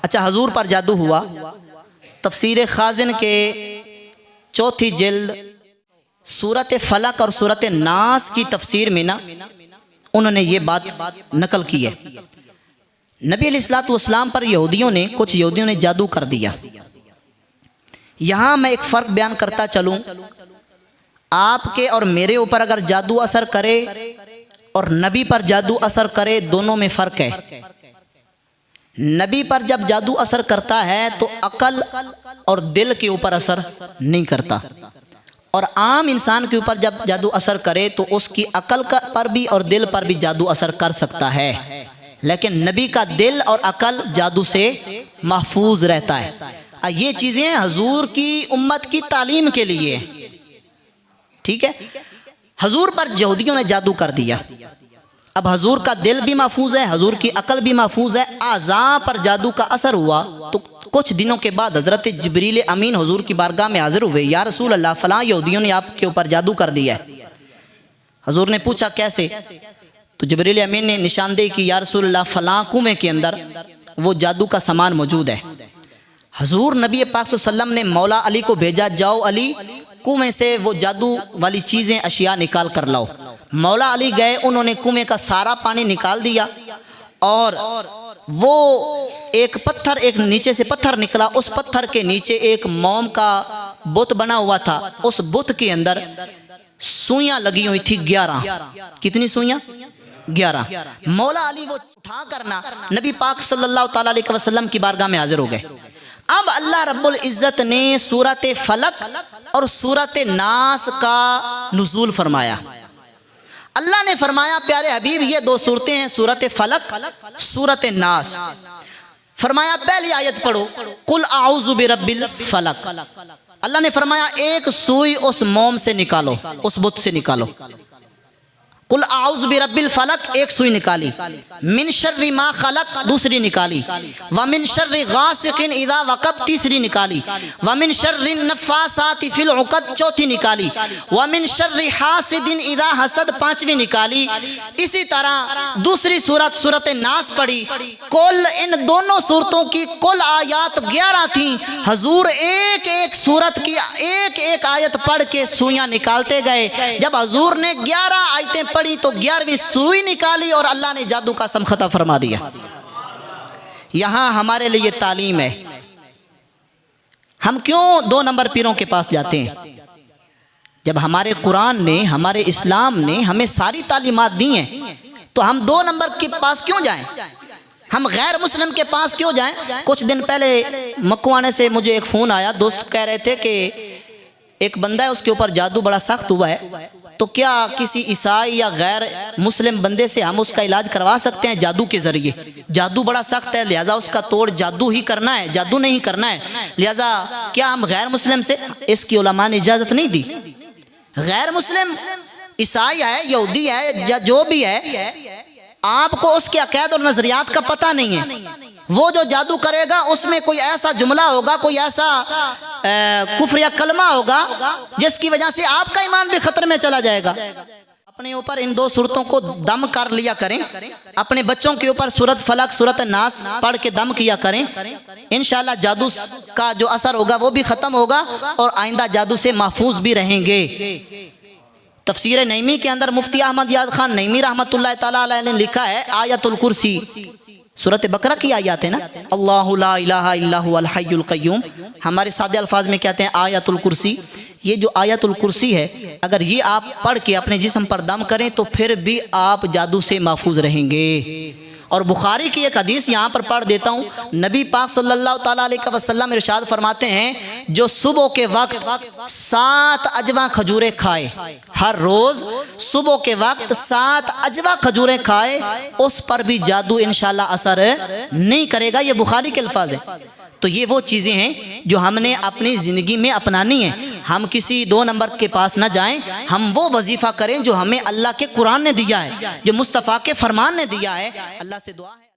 अच्छा, हजूर पर जादू हुआ। तफसीर खाजिन के चौथी जिल्द सूरत फलक और सूरत नास की तफसीर में ना उन्होंने ये बात नकल की है। नबी अलैहिस्सलातु वस्सलाम पर कुछ यहूदियों ने जादू कर दिया। यहाँ मैं एक फ़र्क बयान करता चलूँ, आपके और मेरे ऊपर अगर जादू असर करे और नबी पर जादू असर करे, दोनों में फ़र्क है। नबी पर जब जादू असर करता है तो अकल और दिल के ऊपर असर नहीं करता, और आम इंसान के ऊपर जब जादू असर करे तो उसकी अकल पर भी और दिल पर भी जादू असर कर सकता है, लेकिन नबी का दिल और अकल जादू से महफूज रहता है। ये चीज़ें हजूर की उम्मत की तालीम के लिए, ठीक है। हजूर पर यहूदियों ने जादू कर दिया। अब हजूर का दिल भी महफूज है, हजूर की अकल भी महफूज है। आज़ा पर जादू का असर हुआ तो कुछ दिनों के बाद हज़रत जिब्रील अमीन हजूर की बारगाह में हाजिर हुए। या रसूल अल्लाह, फ़लाँ यहूदियों ने आपके ऊपर जादू कर दिया है। हजूर ने पूछा कैसे? तो जिब्रील अमीन ने निशानदेही की, या रसूल अल्लाह, फ़लाँ कुएं के अंदर वो जादू का सामान मौजूद है। हजूर नबी पाक सल्लल्लाहु अलैहि वसल्लम ने मौला अली को भेजा, जाओ अली कुएं से वो जादू वाली चीज़ें अशिया निकाल कर लाओ। मौला अली गए, उन्होंने कुएं का सारा पानी निकाल दिया और वो एक पत्थर, एक नीचे से पत्थर निकला, उस पत्थर के नीचे एक मोम का बुत बना हुआ था। उस बुत के अंदर सुइयां लगी हुई थी 11। कितनी सुइयां? 11। मौला अली वो उठा करना नबी पाक सल्लल्लाहु ताला अलैहि वसल्लम की बारगाह में हाजिर हो गए। अब अल्लाह रब्बुल इज़्ज़त ने सूरत फलक और सूरत नास का नुज़ूल फरमाया। अल्लाह ने फरमाया, प्यारे हबीब, ये दो सूरतें हैं, सूरत फलक, सूरत नास। फरमाया पहली आयत पढ़ो, कुल आऊज़ु बिरब्बिल फलक। अल्लाह ने फरमाया एक सुई उस मोम से निकालो, उस बुत से निकालो। कुल आऊज़ु बिरब्बिल फलक, एक सुई निकाली। मिन शर्रि मा खलक, दूसरी निकाली। व मिन शर्रि गासिकिन इज़ा वक़ब, तीसरी निकाली। व मिन शर्रि नफ़्फ़ासाति फ़िल उक़द, चौथी निकाली। व मिन शर्रि हासिदिन इज़ा हसद, पांचवी निकाली। इसी तरह दूसरी सूरत सूरत नास पढ़ी। कुल इन दोनों सूरतों की कुल आयात 11 थी। हजूर एक एक सूरत की एक एक आयत पढ़ के सुइयां निकालते गए। जब हजूर ने 11 आयतें पड़ी तो 11वीं सुई निकाली और अल्लाह ने जादू का समखता फरमा दिया। यहां हमारे लिए तालीम है। हम क्यों 2 नंबर पीरों के पास जाते हैं, जब हमारे कुरान ने, हमारे इस्लाम ने हमें सारी तालीमात दी हैं, तो हम 2 नंबर के पास क्यों जाएं? हम गैर मुस्लिम के पास क्यों जाएं? कुछ दिन पहले मक्वाने से मुझे एक फ़ोन आया, दोस्त कह रहे थे कि एक बंदा है, उसके ऊपर जादू बड़ा सख्त हुआ है, तो क्या किसी ईसाई या गैर मुस्लिम बंदे से हम उसका इलाज करवा सकते हैं जादू के ज़रिए? जादू बड़ा सख्त है, लिहाजा उसका तोड़ जादू ही करना है, जादू नहीं करना है। लिहाजा क्या हम गैर मुस्लिम से? इसकी उलमा ने इजाज़त नहीं दी। गैर मुस्लिम ईसाई है, यहूदी है या जो भी है, आपको उसके अक़ीदा और नज़रियात का पता नहीं है। वो जो जादू करेगा उसमें कोई ऐसा जुमला होगा, कोई ऐसा कुफ्र या कलमा होगा जिसकी वजह से आपका ईमान भी खतरे में चला जाएगा। अपने ऊपर इन 2 सूरतों को दम कर लिया करें। अपने बच्चों के ऊपर सूरत फलक, सूरत नास पढ़ के दम किया करें। इंशाअल्लाह जादू का जो असर होगा वो भी ख़त्म होगा और आइंदा जादू से महफूज भी रहेंगे। तफसीर नईमी के अंदर मुफ्ती अहमद याद खान नईमी रहमतुल्लाह ताला अलैह ने लिखा है, आयतुल कुर्सी, सूरत बकरा की आयत है ना, अल्लाहु ला इलाहा इल्ला हुवल हय्युल क़य्यूम। हमारे सादे अल्फाज में कहते हैं आयतुल कुर्सी। ये जो आयतुल कुर्सी है, अगर ये आप पढ़ के अपने जिस्म पर दम करें तो फिर भी आप जादू से महफूज रहेंगे। और बुखारी की एक हदीस यहाँ पर पढ़ देता हूँ। नबी पाक सल्लल्लाहु ताला अलैहि वसल्लम इरशाद फरमाते हैं, जो सुबह के वक्त 7 अजवा खजूरें खाए, हर रोज़ सुबह के वक्त 7 अजवा खजूरें खाए, उस पर भी जादू इंशाअल्लाह असर नहीं करेगा। ये बुखारी के अल्फाज है। तो ये वो चीज़ें हैं जो हमने अपनी ज़िंदगी में अपनानी है। हम किसी 2 नंबर के पास न जाएं, हम वो वजीफ़ा करें जो हमें अल्लाह के कुरान ने दिया है, जो मुस्तफ़ा के फरमान ने दिया है। अल्लाह से दुआ है।